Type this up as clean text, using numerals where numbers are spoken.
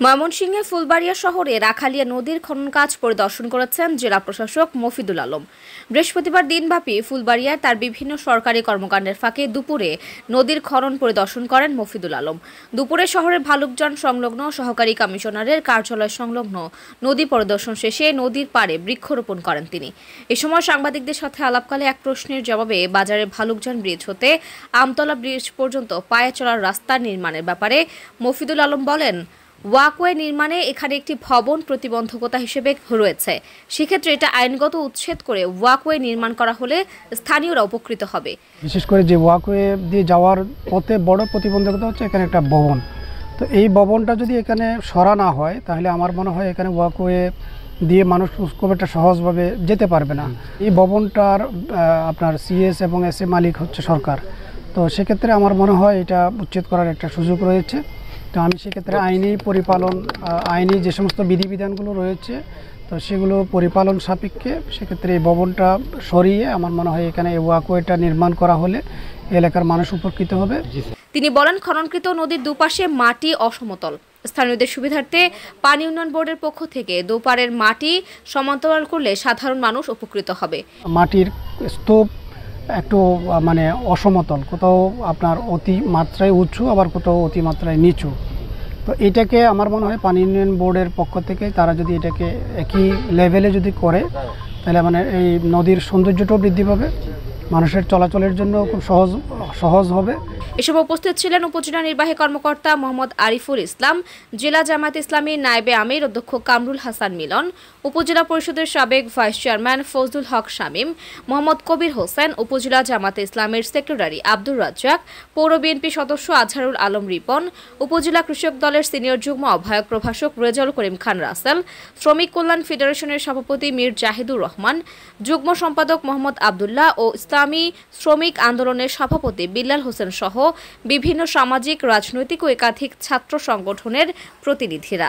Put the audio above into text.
ময়মনসিংহে ফুলবাড়িয়া শহরে রাখালিয়া নদীর খনন কাজ পরিদর্শন করেছেন জেলা প্রশাসক মফিদুল আলম। বৃহস্পতিবার দিনব্যাপী ফুলবাড়িয়ায় তার বিভিন্ন সরকারি কর্মকাণ্ডের ফাঁকে দুপুরে নদীর খনন পরিদর্শন করেন মফিদুল আলম। দুপুরে শহরের ভালুকজান সংলগ্ন সহকারী কমিশনারের কার্যালয় সংলগ্ন নদী পরিদর্শন শেষে নদীর পাড়ে বৃক্ষরোপণ করেন তিনি। এ সময় সাংবাদিকদের সাথে আলাপকালে এক প্রশ্নের জবাবে বাজারের ভালুকজান ব্রিজ হতে আমতলা ব্রিজ পর্যন্ত পায়ে চলার রাস্তা নির্মাণের ব্যাপারে মফিদুল আলম বলেন, ওয়াকওয়ে নির্মাণে এখানে একটি ভবন প্রতিবন্ধকতা হিসেবে রয়েছে। সেক্ষেত্রে এটা আইনগত উচ্ছেদ করে ওয়াকওয়ে নির্মাণ করা হলে স্থানীয়রা উপকৃত হবে। বিশেষ করে যে ওয়াকওয়ে দিয়ে যাওয়ার পথে বড় প্রতিবন্ধকতা হচ্ছে এখানে একটা ভবন। তো এই ভবনটা যদি এখানে সরা না হয় তাহলে আমার মনে হয় এখানে ওয়াকওয়ে দিয়ে মানুষ খুব একটা সহজভাবে যেতে পারবে না। এই ভবনটার আপনার সিএস এবং এস এ মালিক হচ্ছে সরকার। তো সেক্ষেত্রে আমার মনে হয় এটা উচ্ছেদ করার একটা সুযোগ রয়েছে। তো আমি সেক্ষেত্রে আইনি যে সমস্ত বিধিবিধানগুলো রয়েছে তো সেগুলো পরিপালন সাপেক্ষে সেক্ষেত্রে এই ভবনটা সরিয়ে আমার মনে হয় এখানে এই ওয়াকওয়েটা নির্মাণ করা হলে এলাকার মানুষ উপকৃত হবে। তিনি বলেন, খননকৃত নদীর দুপাশে মাটি অসমতল। স্থানীয়দের সুবিধার্থে পানি উন্নয়ন বোর্ডের পক্ষ থেকে দুপারের মাটি সমান্তরাল করলে সাধারণ মানুষ উপকৃত হবে। মাটির স্তূপ একটু অসমতল, কোথাও আপনার অতিমাত্রায় উঁচু আবার কোথাও অতিমাত্রায় নিচু। তো এটাকে আমার মনে হয় পানি উন্নয়ন বোর্ডের পক্ষ থেকে তারা যদি এটাকে একই লেভেলে যদি করে তাহলে এই নদীর সৌন্দর্যটাও বৃদ্ধি পাবে, মানুষের চলাচলের জন্য খুব সহজ হবে। এসব উপস্থিত ছিলেন উপজেলা নির্বাহী কর্মকর্তা মোহাম্মদ আরিফুল ইসলাম, জেলা জামায়াতে ইসলামী নায়েবে আমির অধ্যক্ষ কামরুল হাসান মিলন, উপজেলা পরিষদের সাবেক ভাইস চেয়ারম্যান ফজলুল হক শামীম, মোহাম্মদ কবির হোসেন, উপজেলা জামায়াতে ইসলামের সেক্রেটারি আব্দুর রাজ্জাক, পৌর বিএনপি সদস্য আজহারুল আলম রিপন, উপজেলা কৃষক দলের সিনিয়র যুগ্ম আহ্বায়ক প্রভাষক রেজাউল করিম খান রাসেল, শ্রমিক কল্যাণ ফেডারেশনের সভাপতি মীর জাহিদুর রহমান, যুগ্ম সম্পাদক মোহাম্মদ আবদুল্লাহ ও ইসলামী শ্রমিক আন্দোলনের সভাপতি বিল্লাল হোসেন সহ বিভিন্ন সামাজিক, রাজনৈতিক ও একাধিক ছাত্র সংগঠনের প্রতিনিধিরা।